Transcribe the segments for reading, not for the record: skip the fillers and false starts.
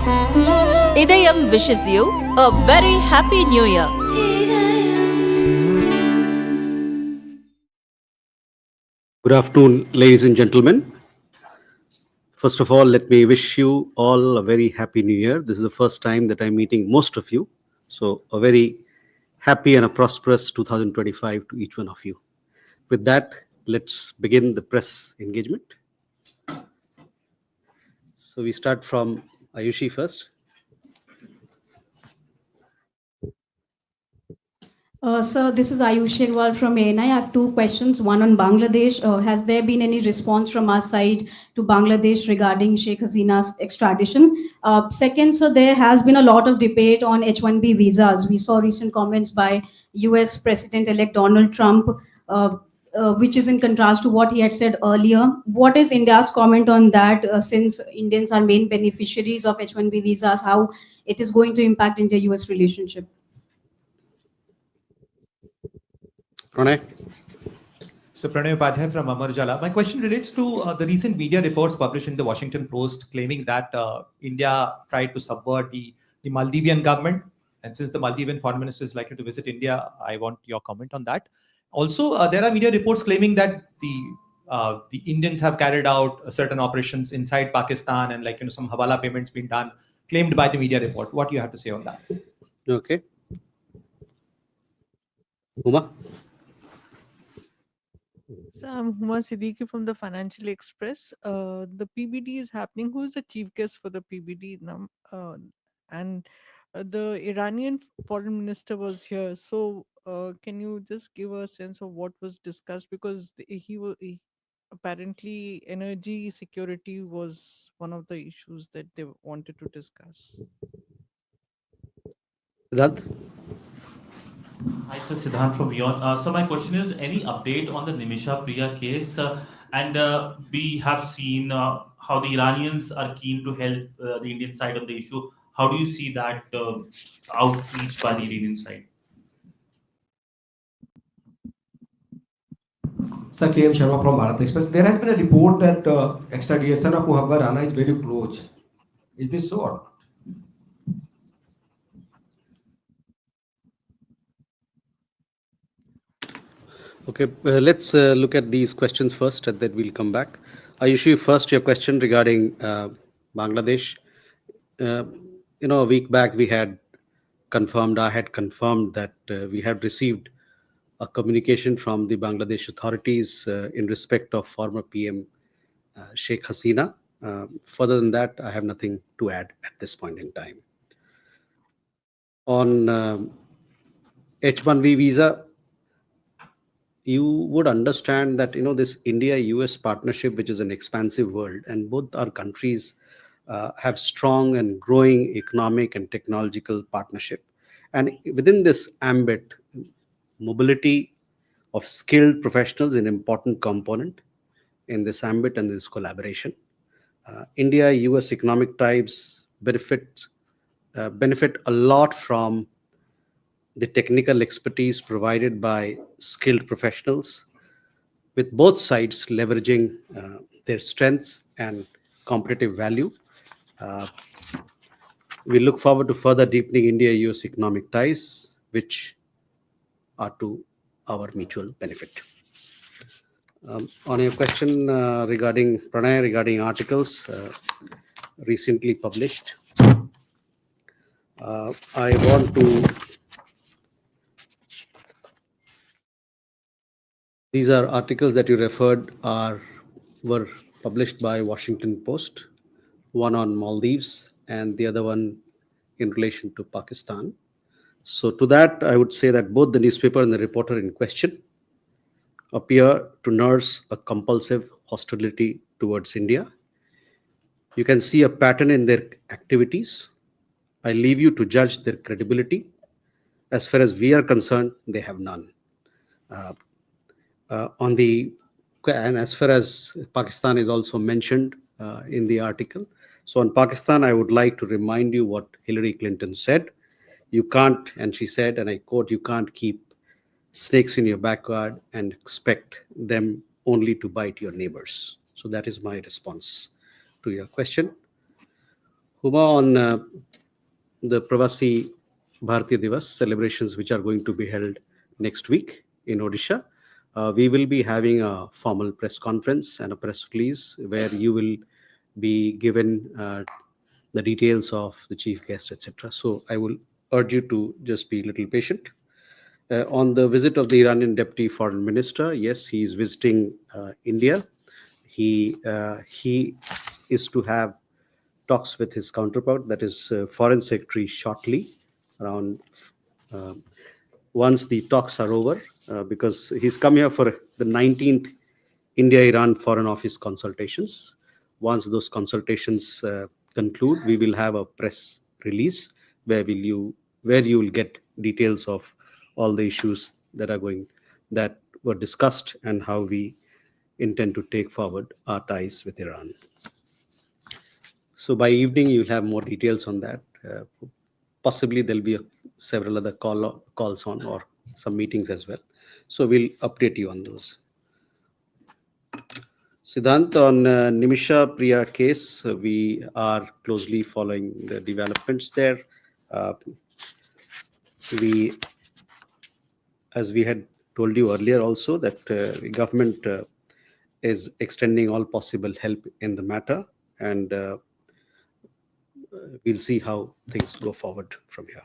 Idayam wishes you a very happy new year. Good afternoon, ladies and gentlemen. First of all, let me wish you all a very happy new year. This is the first time that I'm meeting most of you. So a very happy and a prosperous 2025 to each one of you. With that, let's begin the press engagement. So we start from Ayushi first. Sir, this is Ayush Shehbaz from ANI. I have two questions. One on Bangladesh. Has there been any response from our side to Bangladesh regarding Sheikh Hasina's extradition? Second, sir, there has been a lot of debate on H-1B visas. We saw recent comments by US President-elect Donald Trump, which is in contrast to what he had said earlier. What is India's comment on that, since Indians are main beneficiaries of H-1B visas, how it is going to impact India-US relationship? Pranay. So Pranay Upadhyay from Amar Ujala. My question relates to the recent media reports published in the Washington Post claiming that India tried to subvert the Maldivian government. And since the Maldivian foreign minister is likely to visit India, I want your comment on that. Also, there are media reports claiming that the Indians have carried out certain operations inside Pakistan and some Hawala payments being done, claimed by the media report. What do you have to say on that? Okay. Uma. So I'm Huma Siddiqui from the Financial Express. The PBD is happening. Who is the chief guest for the PBD? The Iranian foreign minister was here. So can you just give a sense of what was discussed? Because apparently energy security was one of the issues that they wanted to discuss. Siddharth. Hi, sir. Siddharth from Beyond. So my question is, any update on the Nimisha Priya case? We have seen how the Iranians are keen to help the Indian side of the issue. How do you see that outreach by the Iranian side? Sir, K.M. Sharma from Bharat Express. There has been a report that extradition of Muhabbar Rana is very close. Is this so or not? Okay, let's look at these questions first, and then we'll come back. Ayushi, first your question regarding Bangladesh. A week back I had confirmed that we had received a communication from the Bangladesh authorities in respect of former PM Sheikh Hasina. Further than that, I have nothing to add at this point in time. On H-1B visa, you would understand that this India-US partnership, which is an expansive world, and both our countries have strong and growing economic and technological partnership. And within this ambit, mobility of skilled professionals is an important component in this ambit and this collaboration. India-US economic ties benefit a lot from the technical expertise provided by skilled professionals, with both sides leveraging their strengths and competitive value. We look forward to further deepening India-US economic ties, which are to our mutual benefit. On your question regarding Pranay, regarding articles recently published, I want to. These are articles that you referred were published by Washington Post, one on Maldives and the other one in relation to Pakistan. So to that, I would say that both the newspaper and the reporter in question appear to nurse a compulsive hostility towards India. You can see a pattern in their activities. I leave you to judge their credibility. As far as we are concerned, they have none. And as far as Pakistan is also mentioned in the article. So on Pakistan, I would like to remind you what Hillary Clinton said. You can't, and she said, and I quote, you can't keep snakes in your backyard and expect them only to bite your neighbors. So that is my response to your question. Huma, on the Pravasi Bharatiya Divas celebrations, which are going to be held next week in Odisha, we will be having a formal press conference and a press release where you will be given the details of the chief guest, etc. So I will urge you to just be a little patient. On the visit of the Iranian Deputy Foreign Minister, yes, he is visiting India. He is to have talks with his counterpart, that is Foreign Secretary, shortly, around once the talks are over, because he's come here for the 19th India-Iran Foreign Office consultations. Once those consultations conclude, we will have a press release where you will get details of all the issues that were discussed and how we intend to take forward our ties with Iran. So by evening, you'll have more details on that. Possibly there'll be several other calls on or some meetings as well. So we'll update you on those. Siddhant, on Nimisha Priya case, we are closely following the developments there. As we had told you earlier also, that the government is extending all possible help in the matter, and we'll see how things go forward from here.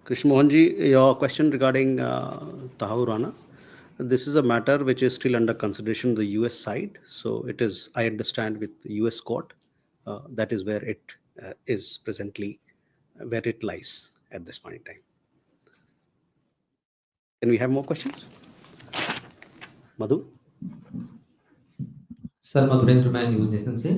Krishna Mohanji, your question regarding Tahaur Rana, this is a matter which is still under consideration on the US side. So it is, I understand, with the US court. That is where it is presently, where it lies at this point in time. Can we have more questions? Madhu? Sir Madhurendra मैं news nation से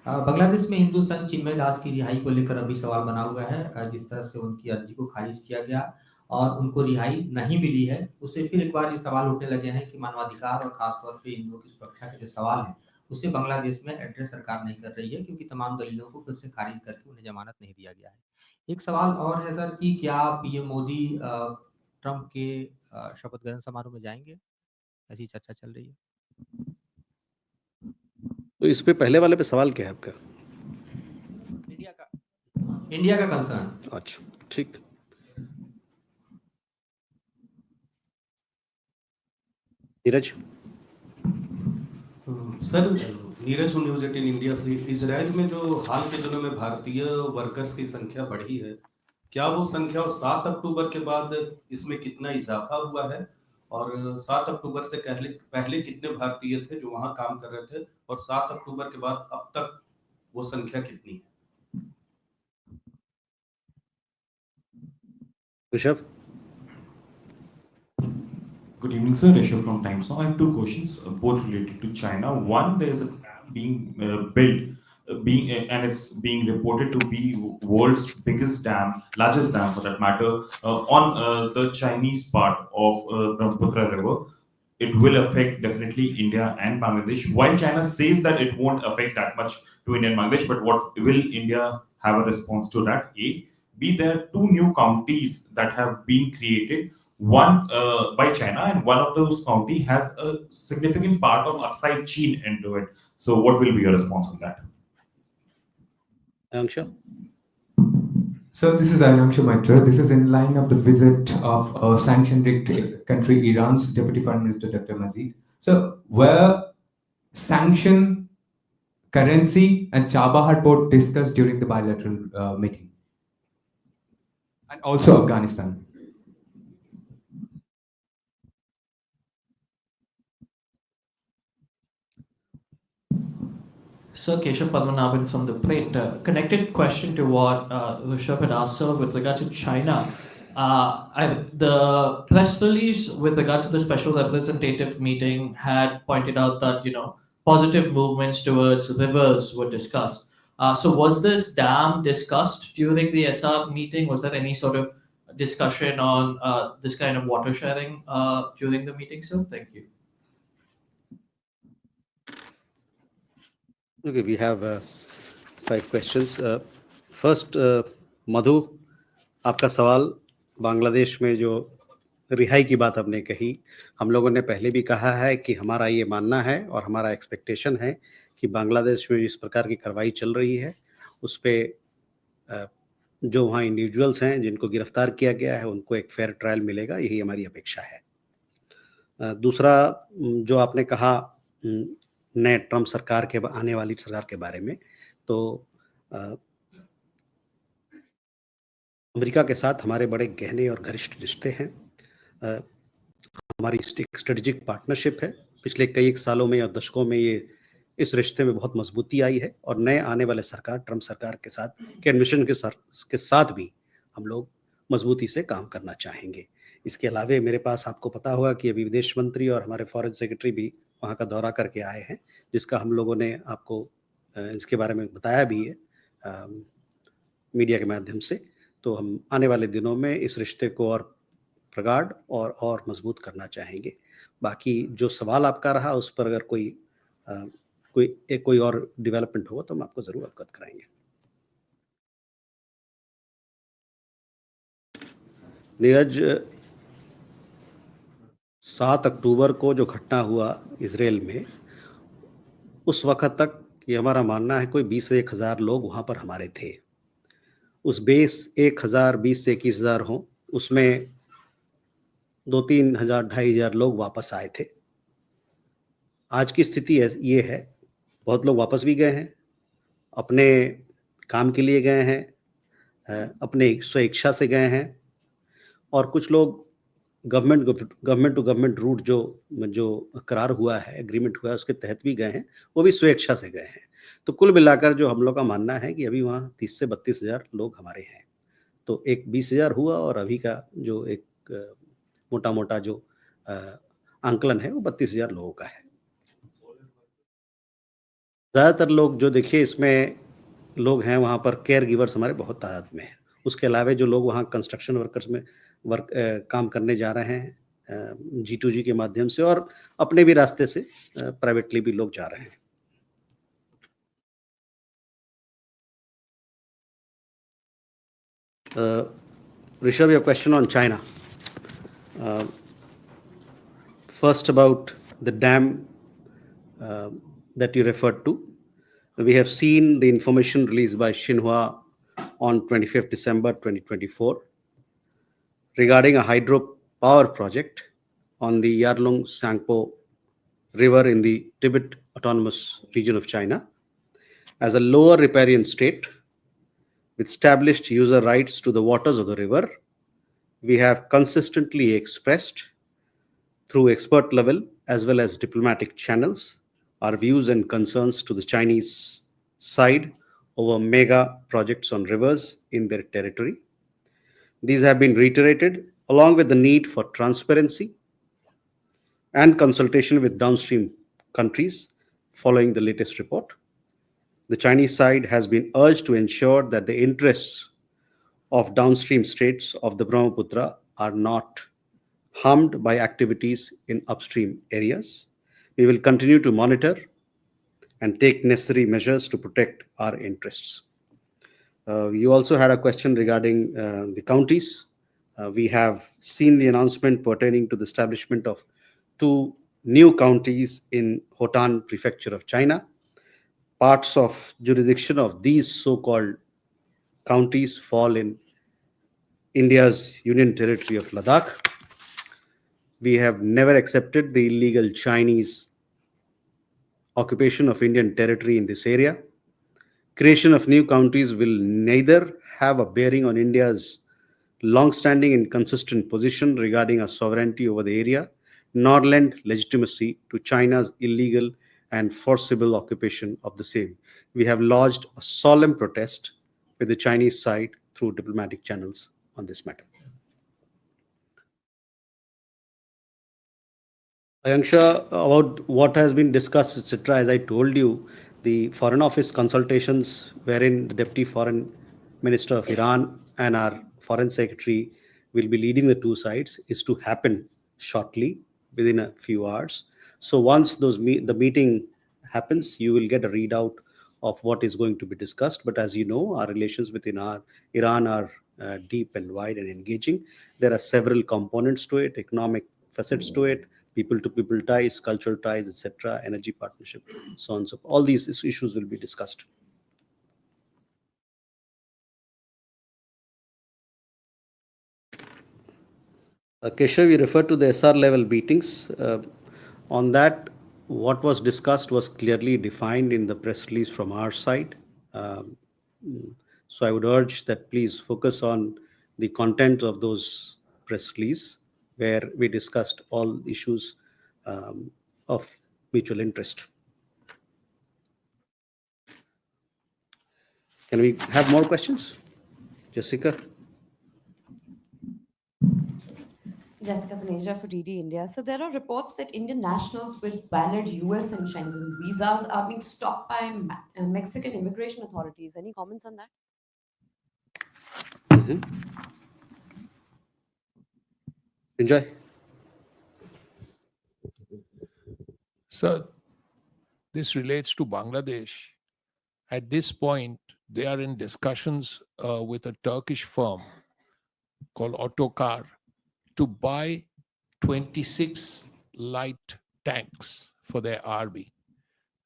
बांग्लादेश में हिंदू संत चिन्मय दास की रिहाई को लेकर अभी सवाल बना हुआ है जिस तरह से उनकी अर्जी को खारिज किया गया और उनको रिहाई नहीं मिली है उससे फिर एक बार ये सवाल उठने लगे हैं कि मानवाधिकार और खासतौर पे हिंदुओं की सुरक्षा के जो सवाल है उसे बांग्लादेश में एड्रेस सरकार नहीं कर रही है क्योंकि तमाम दलीलों को फिर से खारिज करके उन्हें जमानत नहीं दिया गया है। एक सवाल और है सर कि क्या पीएम मोदी ट्रंप के शपथ ग्रहण समारोह में जाएंगे, ऐसी चर्चा चल रही है। तो इस पे पहले वाले पे सवाल क्या है आपका? इंडिया का कंसर्न। अच्छा, ठीक। Neeraj sir, Neeraj news 18 India से। इजराइल में जो हाल के दिनों में भारतीय वर्कर्स की संख्या बढ़ी है, क्या वो संख्या 7 अक्टूबर के बाद इसमें कितना इजाफा हुआ है और 7 अक्टूबर से पहले कितने भारतीय थे जो वहां काम कर रहे थे और 7 अक्टूबर के बाद अब तक वो संख्या कितनी है? Rishabh? Good evening, sir. Rishabh from Times Now. I have two questions, both related to China. One, there is a dam being built, and it's being reported to be world's biggest dam, largest dam for that matter, on the Chinese part of Brahmaputra River. It will affect definitely India and Bangladesh. While China says that it won't affect that much to India and Bangladesh, but what will India have a response to that? A. B. There are two new counties that have been created. One by China, and one of those county has a significant part of upside Chin into it. So what will be your response on that? Ayangsha? So this is Ayangsha Maitra. This is in line of the visit of sanctioned country Iran's Deputy Foreign Minister Dr. Ajit. So where sanction, currency and Chabahar port discussed during the bilateral meeting, and also Afghanistan. Sir, Keshav Padmanabhan from The Plate. Connected question to what Rishabh had asked, sir, with regard to China. The press release with regard to the special representative meeting had pointed out that, positive movements towards rivers were discussed. So was this dam discussed during the SR meeting? Was there any sort of discussion on this kind of water sharing during the meeting, sir? Thank you. Okay, we have 5 questions. First, Madhu, आपका सवाल बांग्लादेश में जो रिहाई की बात आपने कही, हम लोगों ने पहले भी कहा है कि हमारा ये मानना है और हमारा एक्सपेक्टेशन है कि बांग्लादेश में जिस प्रकार की कार्रवाई चल रही है उस पे जो वहाँ इंडिविजुअल्स हैं जिनको गिरफ्तार किया गया है उनको एक फेयर ट्रायल मिलेगा, यही हमारी अपेक्षा है। दूसरा जो आपने कहा नए ट्रम्प सरकार के आने वाली सरकार के बारे में, तो अमेरिका के साथ हमारे बड़े गहने और घनिष्ठ रिश्ते हैं। हमारी स्ट्रेटेजिक पार्टनरशिप है। पिछले कई सालों में या दशकों में ये इस रिश्ते में बहुत मजबूती आई है और नए आने वाले सरकार ट्रम्प सरकार के साथ के एडमिशन के साथ भी हम लोग मजबूती से काम करना चाहेंगे। इसके अलावे मेरे पास आपको पता होगा कि अभी विदेश मंत्री और हमारे फॉरेन सेक्रेटरी भी वहाँ का दौरा करके आए हैं, जिसका हम लोगों ने आपको इसके बारे में बताया भी है मीडिया के माध्यम से। तो हम आने वाले दिनों में इस रिश्ते को और प्रगाढ़ और मजबूत करना चाहेंगे। बाकी जो सवाल आपका रहा उस पर अगर कोई और डेवलपमेंट होगा तो हम आपको ज़रूर अवगत कराएंगे। नीरज, 7 अक्टूबर को जो घटना हुआ इसराइल में, उस वक्त तक ये हमारा मानना है कोई 20 से 1,000 लोग वहाँ पर हमारे थे। उस बेस 1,000, 20 से 21,000 हों, उसमें 2-3 हज़ार, 2,500 लोग वापस आए थे। आज की स्थिति ये है, बहुत लोग वापस भी गए हैं, अपने काम के लिए गए हैं, अपने स्वेच्छा से गए हैं, और कुछ लोग गवर्नमेंट टू गवर्नमेंट रूट जो करार हुआ है, एग्रीमेंट हुआ है, उसके तहत भी गए हैं, वो भी स्वेच्छा से गए हैं। तो कुल मिलाकर जो हम लोग का मानना है कि अभी वहाँ 30 से 32,000 लोग हमारे हैं। तो एक 20,000 हुआ और अभी का जो एक मोटा जो आंकलन है वो 32,000 लोगों का है। ज़्यादातर लोग जो देखिए इसमें लोग हैं वहाँ पर केयर गिवर्स हमारे बहुत तादाद में हैं। उसके अलावा जो लोग वहाँ कंस्ट्रक्शन वर्कर्स में काम करने जा रहे हैं G2G के माध्यम से, और अपने भी रास्ते से प्राइवेटली भी लोग जा रहे हैं। Rishabh, your question on China. First about the dam that you referred to. We have seen the information released by Xinhua on 25th December 2024 regarding a hydropower project on the Yarlung Sangpo River in the Tibet Autonomous Region of China. As a lower riparian state with established user rights to the waters of the river, we have consistently expressed through expert level as well as diplomatic channels our views and concerns to the Chinese side over mega projects on rivers in their territory. These have been reiterated along with the need for transparency and consultation with downstream countries following the latest report. The Chinese side has been urged to ensure that the interests of downstream states of the Brahmaputra are not harmed by activities in upstream areas. We will continue to monitor and take necessary measures to protect our interests. You also had a question regarding the counties. We have seen the announcement pertaining to the establishment of 2 new counties in Hotan Prefecture of China. Parts of jurisdiction of these so-called counties fall in India's Union Territory of Ladakh. We have never accepted the illegal Chinese occupation of Indian territory in this area. Creation of new counties will neither have a bearing on India's long-standing and consistent position regarding our sovereignty over the area, nor lend legitimacy to China's illegal and forcible occupation of the same. We have lodged a solemn protest with the Chinese side through diplomatic channels on this matter. Ayanksha, about what has been discussed, etc., as I told you, the Foreign Office consultations wherein the Deputy Foreign Minister of Iran and our Foreign Secretary will be leading the two sides is to happen shortly, within a few hours. So once the meeting happens, you will get a readout of what is going to be discussed. But as you know, our relations with Iran are deep and wide and engaging. There are several components to it, economic facets to it, people-to-people ties, cultural ties, etc., energy partnership, so on. So all these issues will be discussed. Keshav, you referred to the SR level meetings. On that, what was discussed was clearly defined in the press release from our side. So I would urge that please focus on the content of those press release, where we discussed all issues of mutual interest. Can we have more questions? Jessica? Jessica Paneja for DD India. So there are reports that Indian nationals with valid US and Schengen visas are being stopped by Mexican immigration authorities. Any comments on that? Enjoy. So this relates to Bangladesh. At this point, they are in discussions with a Turkish firm called Otokar to buy 26 light tanks for their army.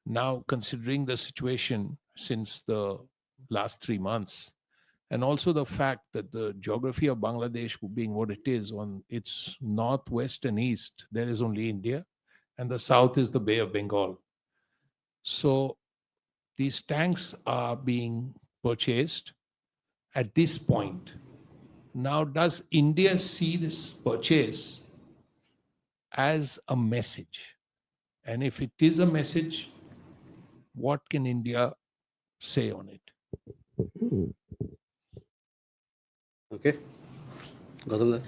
Now, considering the situation since the last 3 months, and also the fact that the geography of Bangladesh being what it is, on its northwest and east, there is only India, and the south is the Bay of Bengal. So these tanks are being purchased at this point. Now, does India see this purchase as a message? And if it is a message, what can India say on it? Okay. Gautam.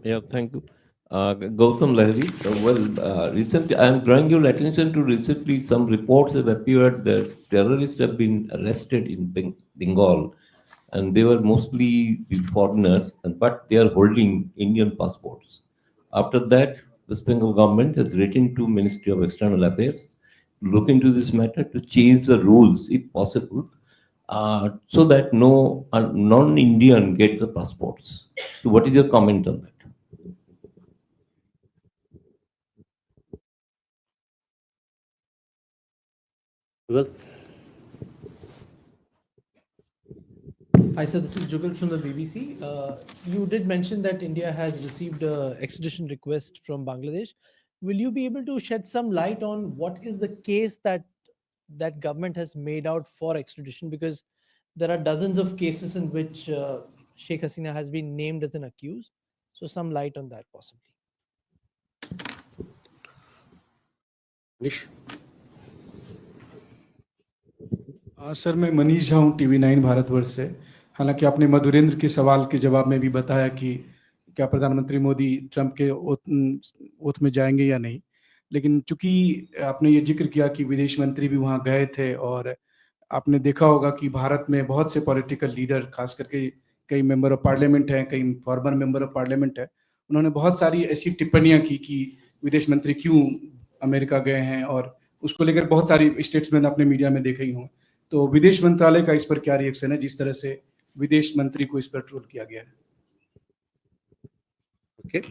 Yeah, thank you. Gautam Lahiri. Recently, I am drawing your attention to recently some reports have appeared that terrorists have been arrested in Bengal, and they were mostly the foreigners, but they are holding Indian passports. After that, West Bengal government has written to Ministry of External Affairs to look into this matter to change the rules, if possible, so that no non-Indian get the passports. So, what is your comment on that? Well, Hi, sir. This is Jugal from the BBC. You did mention that India has received an extradition request from Bangladesh. Will you be able to shed some light on what is the case that that government has made out for extradition? Because there are dozens of cases in which Sheikh Hasina has been named as an accused. So some light on that possibly. Nish? Sir मैं मनीष झा हूँ TV9 Bharatvarsh से। हालांकि आपने मधुरेंद्र के सवाल के जवाब में भी बताया कि क्या प्रधानमंत्री मोदी ट्रंप के ओथ में जाएंगे या नहीं, लेकिन चूंकि आपने ये जिक्र किया कि विदेश मंत्री भी वहाँ गए थे और आपने देखा होगा कि भारत में बहुत से पॉलिटिकल लीडर, खास करके कई मेंबर ऑफ पार्लियामेंट हैं, कई फॉर्मर मेंबर ऑफ पार्लियामेंट है, उन्होंने बहुत सारी ऐसी टिप्पणियां की कि विदेश मंत्री क्यों अमेरिका गए हैं, और उसको लेकर बहुत सारी स्टेट्समैन आपने मीडिया में देखे ही हों। तो विदेश मंत्रालय का इस पर क्या रिएक्शन है, जिस तरह से विदेश मंत्री को इस पर ट्रोल किया गया है? Okay.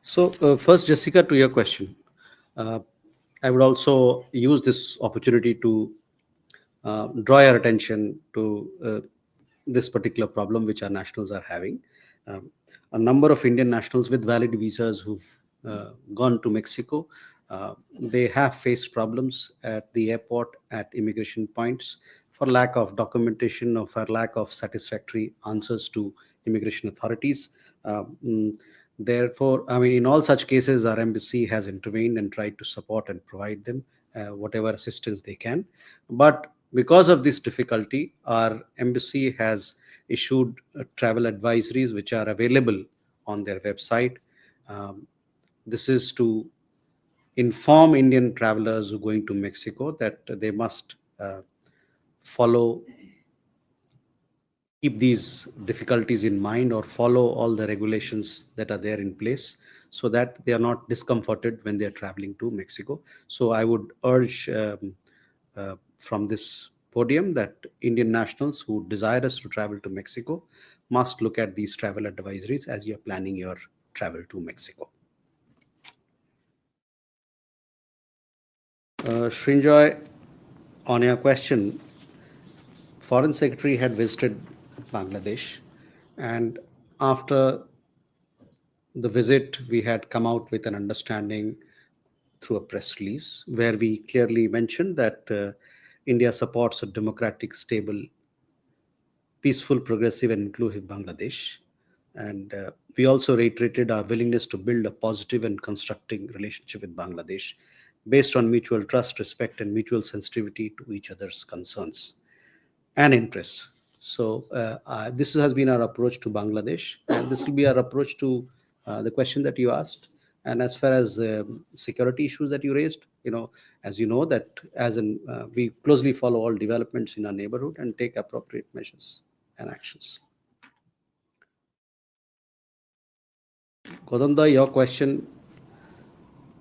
So first, Jessica, to your question, I would also use this opportunity to draw your attention to this particular problem which our nationals are having. A number of Indian nationals with valid visas who've gone to Mexico, they have faced problems at the airport, at immigration points, for lack of documentation or for lack of satisfactory answers to immigration authorities. Therefore, I mean, in all such cases, our embassy has intervened and tried to support and provide them whatever assistance they can. But because of this difficulty, our embassy has issued travel advisories which are available on their website. This is to inform Indian travelers who are going to Mexico that they must keep these difficulties in mind or follow all the regulations that are there in place so that they are not discomforted when they are traveling to Mexico. So I would urge from this podium that Indian nationals who desire us to travel to Mexico must look at these travel advisories as you're planning your travel to Mexico. Srinjoy, on your question, Foreign Secretary had visited Bangladesh, and after the visit, we had come out with an understanding through a press release where we clearly mentioned that India supports a democratic, stable, peaceful, progressive, and inclusive Bangladesh. And we also reiterated our willingness to build a positive and constructive relationship with Bangladesh based on mutual trust, respect, and mutual sensitivity to each other's concerns and interests. So this has been our approach to Bangladesh, and this will be our approach to the question that you asked. And as far as security issues that you raised, as you know that we closely follow all developments in our neighborhood and take appropriate measures and actions. Kodanda, your question,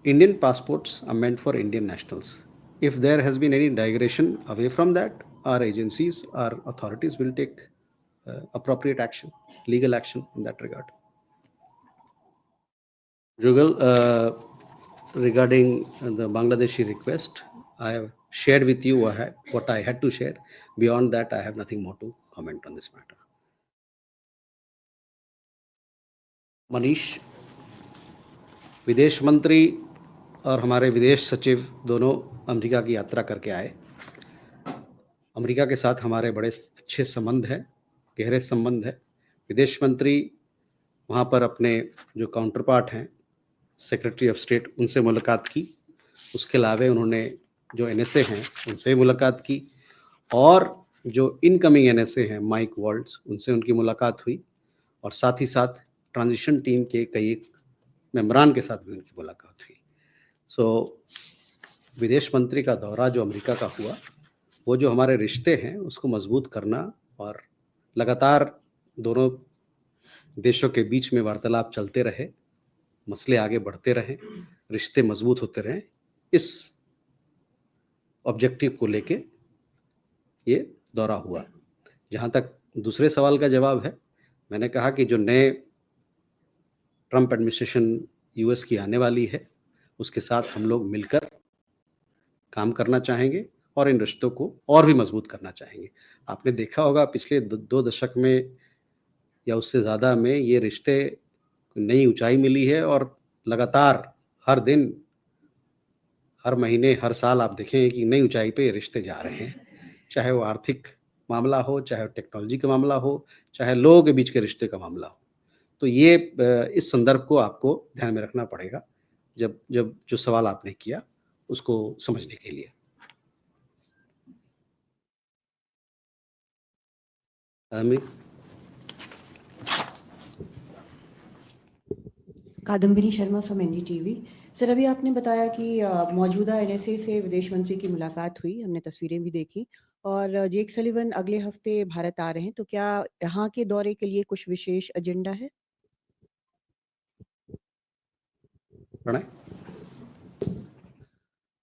Indian passports are meant for Indian nationals. If there has been any digression away from that, our agencies, our authorities will take appropriate action, legal action in that regard. Jugal, regarding the Bangladeshi request, I have shared with you what I had to share. Beyond that, I have nothing more to comment on this matter. Manish, विदेश मंत्री और हमारे विदेश सचिव दोनों America की यात्रा करके आए। अमेरिका के साथ हमारे बड़े अच्छे संबंध हैं, गहरे संबंध है। विदेश मंत्री वहाँ पर अपने जो काउंटर पार्ट हैं, सेक्रेटरी ऑफ स्टेट, उनसे मुलाकात की। उसके अलावे उन्होंने जो NSA हैं उनसे मुलाकात की, और जो इनकमिंग NSA हैं माइक वॉल्ट्स, उनसे उनकी मुलाकात हुई, और साथ ही साथ ट्रांजिशन टीम के कई मेंबरान के साथ भी उनकी मुलाकात हुई। विदेश मंत्री का दौरा जो अमेरिका का हुआ, वो जो हमारे रिश्ते हैं उसको मजबूत करना और लगातार दोनों देशों के बीच में वार्तालाप चलते रहे, मसले आगे बढ़ते रहें, रिश्ते मजबूत होते रहें, इस ऑब्जेक्टिव को लेके ये दौरा हुआ। जहाँ तक दूसरे सवाल का जवाब है, मैंने कहा कि जो नए ट्रंप एडमिनिस्ट्रेशन US की आने वाली है, उसके साथ हम लोग मिलकर काम करना चाहेंगे और इन रिश्तों को और भी मजबूत करना चाहेंगे। आपने देखा होगा पिछले 2 दशक में या उससे ज़्यादा में ये रिश्ते नई ऊंचाई मिली है, और लगातार हर दिन, हर महीने, हर साल आप देखेंगे कि नई ऊंचाई पे ये रिश्ते जा रहे हैं। चाहे वो आर्थिक मामला हो, चाहे टेक्नोलॉजी का मामला हो, चाहे लोगों के बीच के रिश्ते का मामला हो। तो ये इस संदर्भ को आपको ध्यान में रखना पड़ेगा जब जो सवाल आपने किया उसको समझने के लिए। Kadambini Sharma from NDTV। Sir, अभी आपने बताया कि मौजूदा NSA से विदेश मंत्री की मुलाकात हुई, हमने तस्वीरें भी देखी, और जेक सलिवन अगले हफ्ते भारत आ रहे हैं, तो क्या यहाँ के दौरे के लिए कुछ विशेष एजेंडा है? प्रणय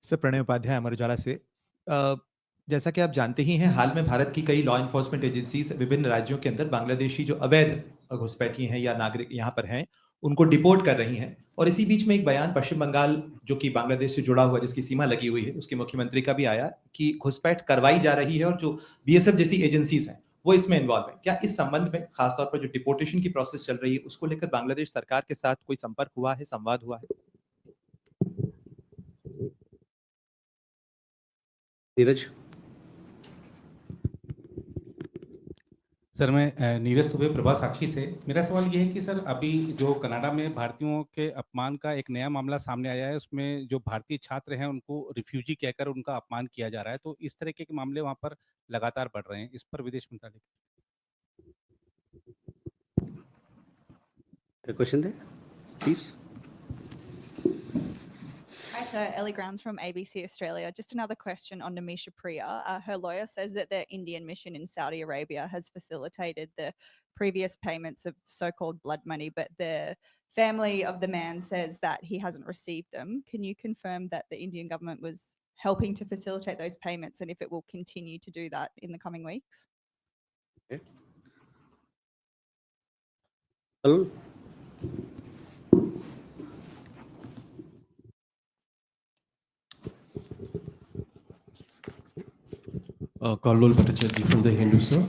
सर, प्रणय उपाध्याय, अमर उजाला से। जैसा कि आप जानते ही हैं, हाल में भारत की कई लॉ इन्फोर्समेंट एजेंसीज विभिन्न राज्यों के अंदर बांग्लादेशी जो अवैध घुसपैठी हैं या नागरिक यहाँ पर हैं, उनको डिपोर्ट कर रही हैं। और इसी बीच में एक बयान पश्चिम बंगाल, जो कि बांग्लादेश से जुड़ा हुआ, जिसकी सीमा लगी हुई है, उसके मुख्यमंत्री का भी आया कि घुसपैठ करवाई जा रही है और जो BSF जैसी एजेंसीज हैं वो इसमें इन्वॉल्व है। क्या इस संबंध में खासतौर पर जो डिपोर्टेशन की प्रोसेस चल रही है उसको लेकर बांग्लादेश सरकार के साथ कोई संपर्क हुआ है, संवाद हुआ है? नीरज। सर, मैं नीरज दुबे, प्रभा साक्षी से। मेरा सवाल ये है कि सर, अभी जो कनाडा में भारतीयों के अपमान का एक नया मामला सामने आया है, उसमें जो भारतीय छात्र हैं उनको रिफ्यूजी कहकर उनका अपमान किया जा रहा है, तो इस तरह के मामले वहाँ पर लगातार बढ़ रहे हैं। इस पर विदेश मंत्रालय क्वेश्चन है, please. Hi, sir. Ellie Grounds from ABC Australia. Just another question on Nimisha Priya. Her lawyer says that the Indian mission in Saudi Arabia has facilitated the previous payments of so-called blood money, but the family of the man says that he hasn't received them. Can you confirm that the Indian government was helping to facilitate those payments and if it will continue to do that in the coming weeks? Okay. Well, Karlol Bhattacharya from the Hindu, sir.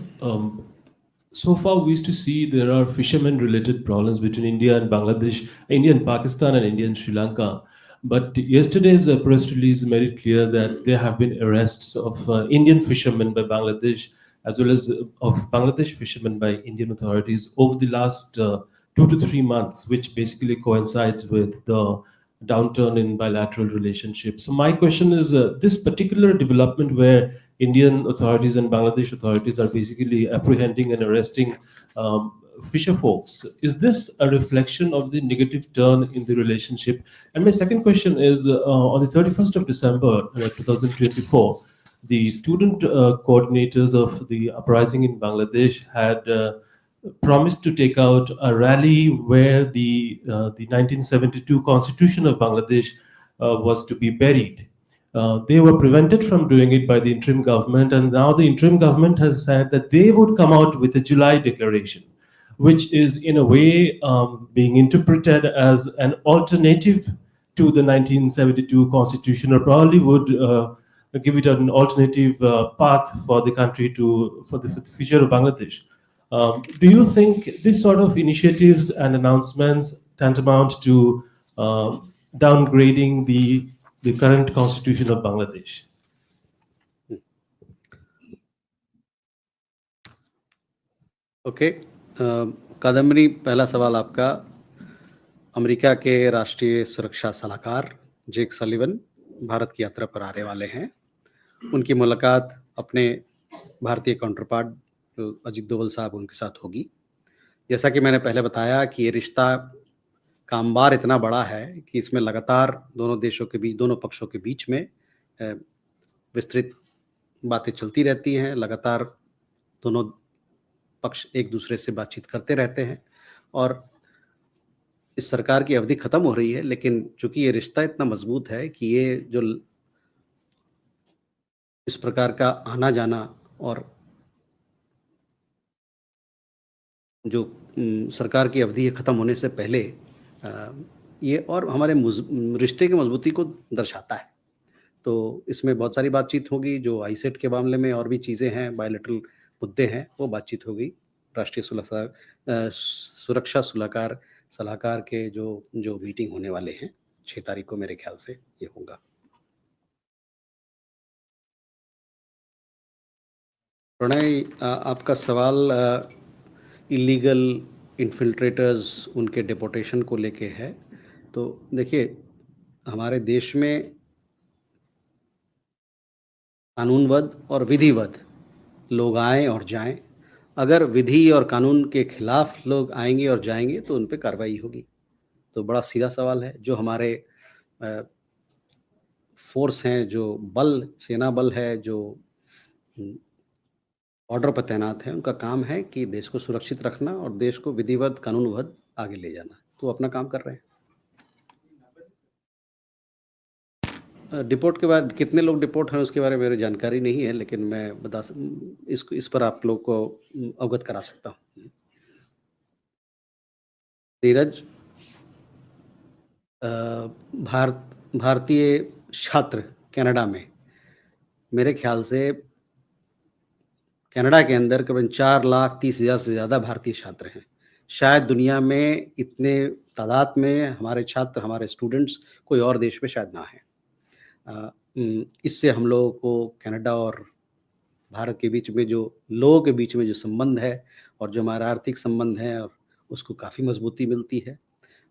So far, we used to see there are fishermen-related problems between India and Bangladesh, India and Pakistan, and India and Sri Lanka. But yesterday's press release made it clear that there have been arrests of Indian fishermen by Bangladesh, as well as of Bangladesh fishermen by Indian authorities over the last 2 to 3 months, which basically coincides with the downturn in bilateral relationships. So my question is, this particular development where Indian authorities and Bangladesh authorities are basically apprehending and arresting fisher folks, is this a reflection of the negative turn in the relationship? And my second question is, on the 31st of December 2024, the student coordinators of the uprising in Bangladesh had promised to take out a rally where the 1972 Constitution of Bangladesh was to be buried. They were prevented from doing it by the interim government, and now the interim government has said that they would come out with a July declaration, which is in a way being interpreted as an alternative to the 1972 Constitution, or probably would give it an alternative path for the country for the future of Bangladesh. Do you think this sort of initiatives and announcements tantamount to downgrading the current constitution of Bangladesh? Okay Kadambari, पहला सवाल आपका America के राष्ट्रीय सुरक्षा सलाहकार जेक Sullivan Bharat की यात्रा पर आने वाले हैं। उनकी मुलाकात अपने भारतीय काउंटरपार्ट अजित डोवल साहब उनके साथ होगी। जैसा कि मैंने पहले बताया कि ये रिश्ता का अंबार इतना बड़ा है कि इसमें लगातार दोनों देशों के बीच, दोनों पक्षों के बीच में विस्तृत बातें चलती रहती हैं। लगातार दोनों पक्ष एक दूसरे से बातचीत करते रहते हैं और इस सरकार की अवधि खत्म हो रही है, लेकिन चूंकि ये रिश्ता इतना मजबूत है कि ये जो इस प्रकार का आना जाना और जो सरकार की अवधि खत्म होने से पहले ये और हमारे रिश्ते की मजबूती को दर्शाता है। तो इसमें बहुत सारी बातचीत होगी। जो आईसेट के मामले में और भी चीज़ें हैं, बायलैटरल मुद्दे हैं, वो बातचीत होगी। राष्ट्रीय सुरक्षा सलाहकार के जो मीटिंग होने वाले हैं 6 तारीख को, मेरे ख्याल से ये होगा। प्रणय, आपका सवाल इलीगल इन्फिल्ट्रेटर्स, उनके डिपोर्टेशन को लेके है। तो देखिए, हमारे देश में कानूनबद्ध और विधिवद्ध लोग आएँ और जाएँ। अगर विधि और कानून के खिलाफ लोग आएंगे और जाएंगे तो उन पे कार्रवाई होगी। तो बड़ा सीधा सवाल है। जो हमारे फोर्स हैं, जो बल, सेना बल है, जो बॉर्डर पर तैनात हैं, उनका काम है कि देश को सुरक्षित रखना और देश को विधिवद्ध, कानूनबद्ध आगे ले जाना। तो अपना काम कर रहे हैं। डिपोर्ट के बाद कितने लोग डिपोर्ट हैं उसके बारे में मेरी जानकारी नहीं है, लेकिन मैं इस पर आप लोग को अवगत करा सकता हूँ। नीरज, भारतीय छात्र कनाडा में, मेरे ख्याल से कनाडा के अंदर करीबन 4,30,000 से ज़्यादा भारतीय छात्र हैं। शायद दुनिया में इतने तादाद में हमारे छात्र, हमारे स्टूडेंट्स कोई और देश में शायद ना हैं। इससे हम लोगों को कनाडा और भारत के बीच में, जो लोगों के बीच में जो संबंध है और जो हमारा आर्थिक संबंध है, और उसको काफ़ी मजबूती मिलती है।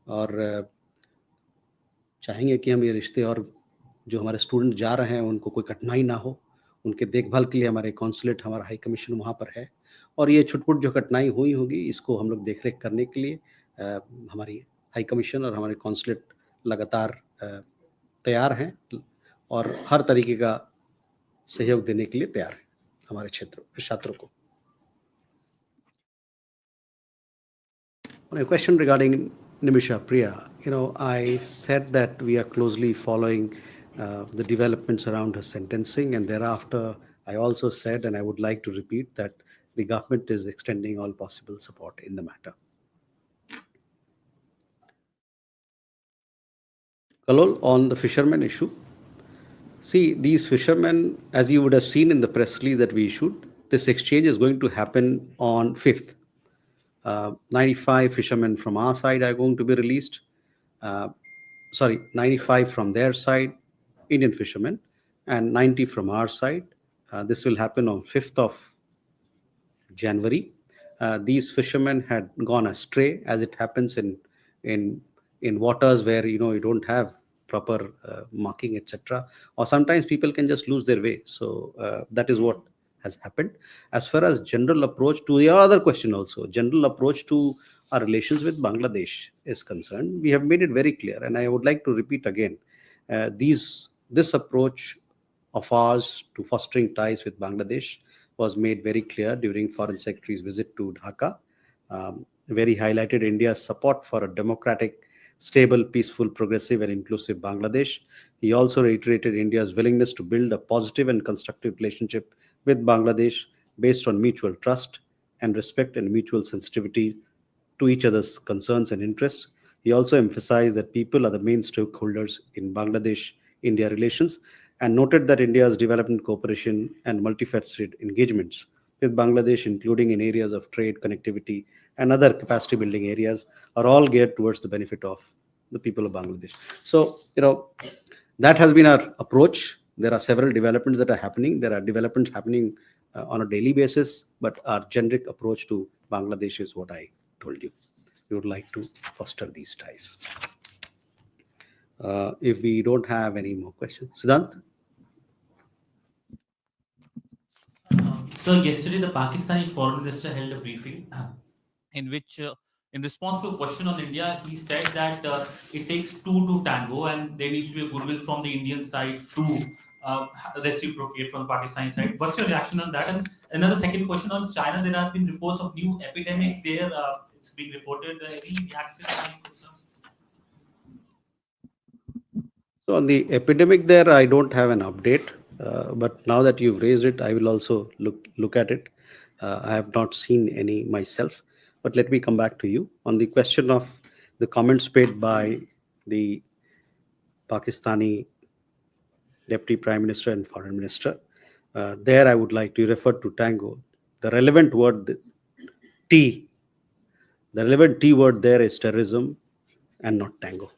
और चाहेंगे कि हम ये रिश्ते, और जो हमारे स्टूडेंट जा रहे हैं उनको कोई कठिनाई ना हो। उनके देखभाल के लिए हमारे कॉन्सुलेट, हमारा हाई कमीशन वहाँ पर है। और ये छुटपुट जो कठिनाई हुई होगी, इसको हम लोग देखरेख करने के लिए हमारी हाई कमीशन और हमारे कॉन्सुलेट लगातार तैयार हैं और हर तरीके का सहयोग देने के लिए तैयार है हमारे छात्रों को। On a question regarding Nimisha Priya, I said that we are closely following the developments around her sentencing, and thereafter, I also said, and I would like to repeat, that the government is extending all possible support in the matter. Kalol, on the fishermen issue, see, these fishermen, as you would have seen in the press release that we issued, this exchange is going to happen on 5th. 95 fishermen from our side are going to be released. 95 from their side, Indian fishermen, and 90 from our side. This will happen on 5th of January. These fishermen had gone astray, as it happens in waters where you don't have proper marking, etc. Or sometimes people can just lose their way. So that is what has happened. As far as general approach to your other question, also general approach to our relations with Bangladesh is concerned, we have made it very clear, and I would like to repeat again, this approach of ours to fostering ties with Bangladesh was made very clear during Foreign Secretary's visit to Dhaka. Very highlighted India's support for a democratic, stable, peaceful, progressive, and inclusive Bangladesh. He also reiterated India's willingness to build a positive and constructive relationship with Bangladesh based on mutual trust and respect and mutual sensitivity to each other's concerns and interests. He also emphasized that people are the main stakeholders in Bangladesh-India relations, and noted that India's development cooperation and multifaceted engagements with Bangladesh, including in areas of trade, connectivity, and other capacity building areas, are all geared towards the benefit of the people of Bangladesh. So, that has been our approach. There are several developments that are happening. There are developments happening on a daily basis, but our generic approach to Bangladesh is what I told you. We would like to foster these ties. If we don't have any more questions, Siddhant? So yesterday, the Pakistani foreign minister held a briefing in which, in response to a question on India, he said that it takes two to tango, and there needs to be a goodwill from the Indian side to reciprocate from the Pakistani side. What's your reaction on that? And another second question on China. There have been reports of new epidemic there. It's being reported. Any reaction? Any concerns? So on the epidemic there, I don't have an update. But now that you've raised it, I will also look at it. I have not seen any myself, but let me come back to you on the question of the comments made by the Pakistani Deputy Prime Minister and Foreign Minister. There I would like to refer to tango. The relevant word T, the relevant T word there is terrorism and not tango.